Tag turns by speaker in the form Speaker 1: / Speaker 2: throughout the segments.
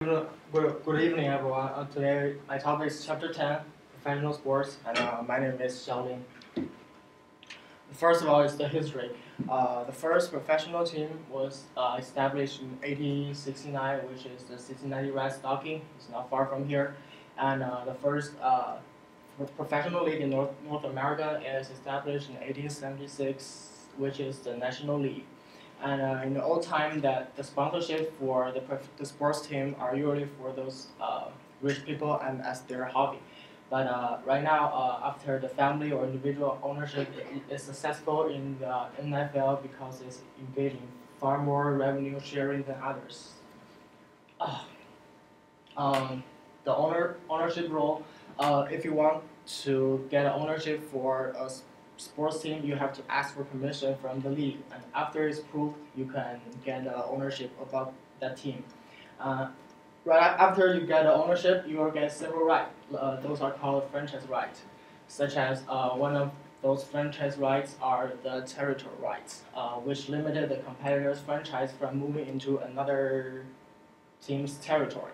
Speaker 1: Good evening, everyone. Today, my topic is Chapter 10, Professional Sports, and my name is Xiao. First of all, is the history. The first professional team was established in 1869, which is the Cincinnati Red Stocking. It's not far from here. And the first professional league in North America is established in 1876, which is the National League. And in the old time, that the sponsorship for the sports team are usually for those rich people and as their hobby. But right now, after the family or individual ownership is successful in the NFL because it's engaging far more revenue sharing than others. The ownership role, if you want to get ownership for a sports team, you have to ask for permission from the league, and after it's approved, you can get ownership about that team. Right after you get the ownership, you will get several rights. Those are called franchise rights, such as one of those franchise rights are the territory rights, which limited the competitor's franchise from moving into another team's territory.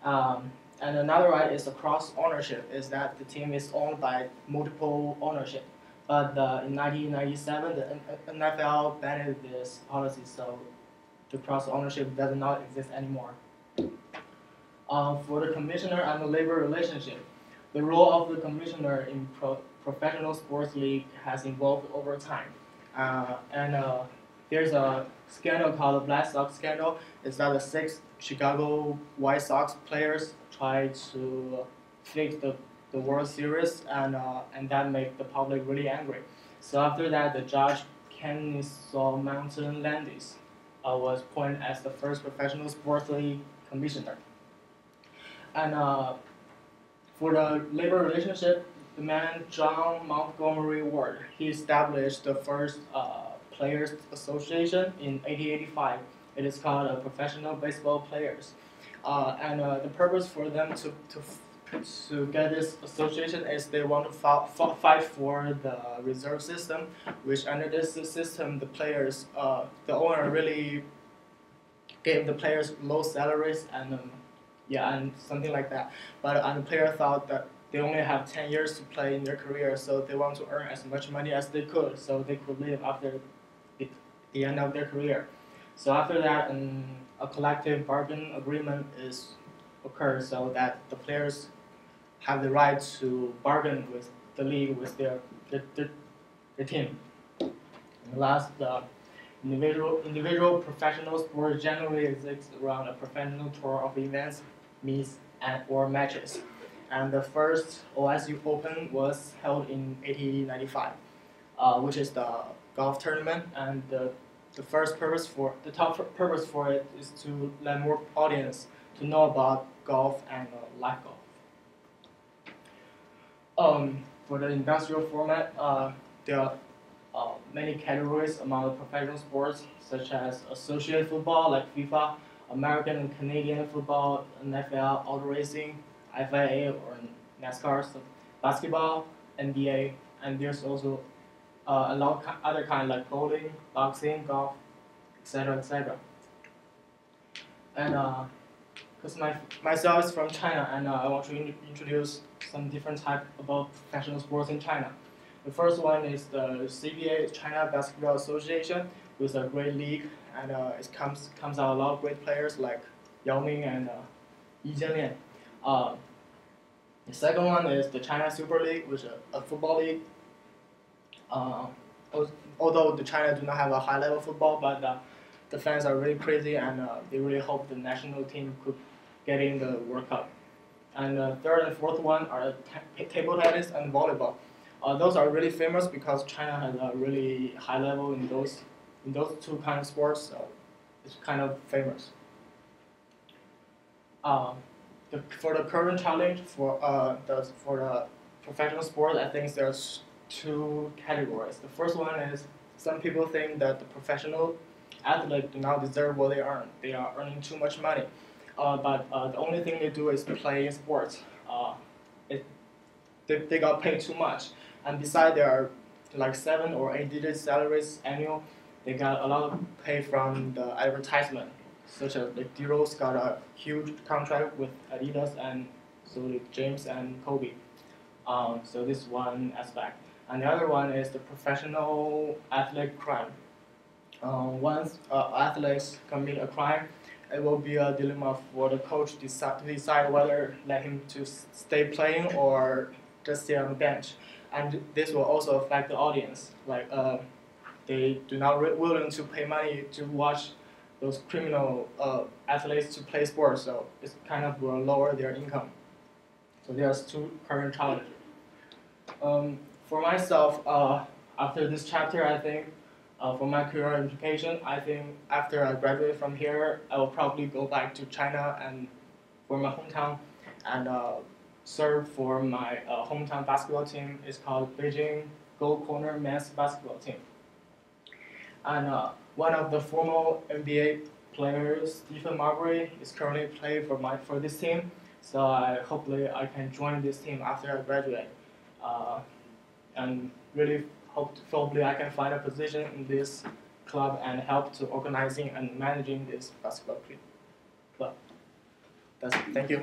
Speaker 1: And another right is the cross ownership, is that the team is owned by multiple ownership. But in 1997, the NFL banned this policy, so the cross ownership does not exist anymore. For the commissioner and the labor relationship, the role of the commissioner in professional sports league has evolved over time. There's a scandal called the Black Sox scandal. It's that the 6 Chicago White Sox players tried to fix the World Series, and that made the public really angry. So after that, the judge Kennesaw Mountain Landis was appointed as the first professional sports league commissioner. And for the labor relationship, the man John Montgomery Ward, he established the first Players Association in 1885. It is called Professional Baseball Players. The purpose for them to get this association is they want to fight for the reserve system, which under this system, the players, the owner really gave the players low salaries and and something like that. But the player thought that they only have 10 years to play in their career, so they want to earn as much money as they could, so they could live after the end of their career. So after that, a collective bargain agreement is occurred, so that the players have the right to bargain with the league, with their team. And last, the individual professional sport generally exists around a professional tour of events, meets, or matches. And the first OSU Open was held in 1895, which is the golf tournament. And the top purpose for it is to let more audience to know about golf and live golf. For the industrial format, there are many categories among the professional sports, such as associated football like FIFA, American and Canadian football, NFL, auto racing, FIA or NASCAR, so basketball, NBA, and there's also a lot of other kind like bowling, boxing, golf, etc., etc. And because myself is from China, and I want to introduce some different type about professional sports in China. The first one is the CBA, China Basketball Association, with a great league, and it comes out a lot of great players like Yao Ming and Yi Jianlian. The second one is the China Super League, which is a football league. Although the China do not have a high-level football, but the fans are really crazy, and they really hope the national team could get in the World Cup. And the third and fourth one are table tennis and volleyball. Those are really famous because China has a really high level in those two kind of sports, so it's kind of famous. For the current challenge for the professional sport, I think there's two categories. The first one is some people think that the professional athletes do not deserve what they earn. They are earning too much money, but the only thing they do is play sports. They got paid too much, and besides there are like 7 or 8 digit salaries annual. They got a lot of pay from the advertisement. such as like D-Rose got a huge contract with Adidas, and so did James and Kobe. So this is one aspect. And the other one is the professional athletic crime. Once athletes commit a crime, it will be a dilemma for the coach to decide whether let him to stay playing or just stay on the bench. And this will also affect the audience. Like they do not willing to pay money to watch those criminal athletes to play sports, so it's kind of will lower their income. So there's two current challenges. For myself, after this chapter, I think for my career implication, I think after I graduate from here, I will probably go back to China and for my hometown and serve for my hometown basketball team. It's called Beijing Gold Corner Men's Basketball Team. And one of the former NBA players, Ch.10 Xiao, is currently playing for this team. So hopefully I can join this team after I graduate. And really hopefully I can find a position in this club and help to organizing and managing this basketball club. Thank you.